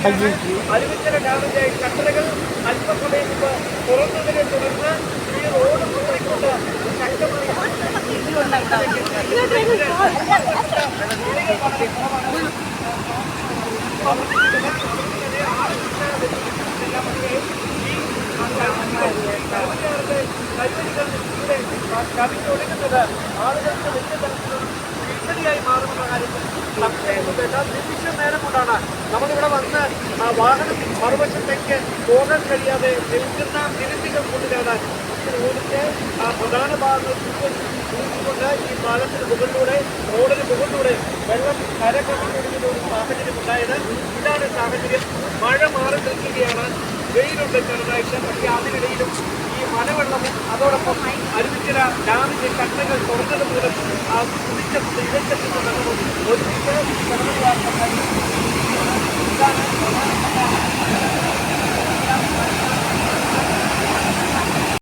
അരുവിക്കര ഡാമിന്റെ ഷട്ടറുകൾ അല്പസമയം മുമ്പ് തുറന്നതിനെ തുടർന്ന് ഈ റോഡ് മൂടിക്കൊണ്ട് ശക്തമായി കവിഞ്ഞൊടുക്കുന്നത് ആളുകൾക്ക് വലിയ തരത്തിലുള്ള ഭീഷണിയായി മാറുന്ന കാര്യത്തിൽ സംശയമൊന്നുമില്ല. നിമിഷ നേരം കൊണ്ടാണ് നമ്മളിവിടെ വന്ന് വാഹനം മറുവശത്തേക്ക് പോകാൻ കഴിയാതെ നിൽക്കുന്ന മിനിറ്റുകൾ കൊണ്ടിലാണ് ഈ റോഡിന്റെ പ്രധാന ഭാഗങ്ങൾ കൊണ്ട് ഈ പാലത്തിന് മുകളിലൂടെ റോഡിന് മുകളിലൂടെ വെള്ളം കരകവിഞ്ഞൊഴുകുന്ന ഒരു സാഹചര്യം ഉണ്ടായത്. ഇതാണ് സാഹചര്യം. മഴ മാറി നിൽക്കുകയാണ്, വെയിലുണ്ട് ചെറുതായിട്ട്. പക്ഷേ അതിനിടയിലും ഈ മഴവെള്ളവും അതോടൊപ്പം അരുവിക്കര ഡാമിന്റെ ഷട്ടറുകൾ തുറന്നത് മൂലം കുതിച്ചെത്തുന്ന ഇടച്ചെത്തുന്ന വെള്ളവും ഒരുമിച്ച്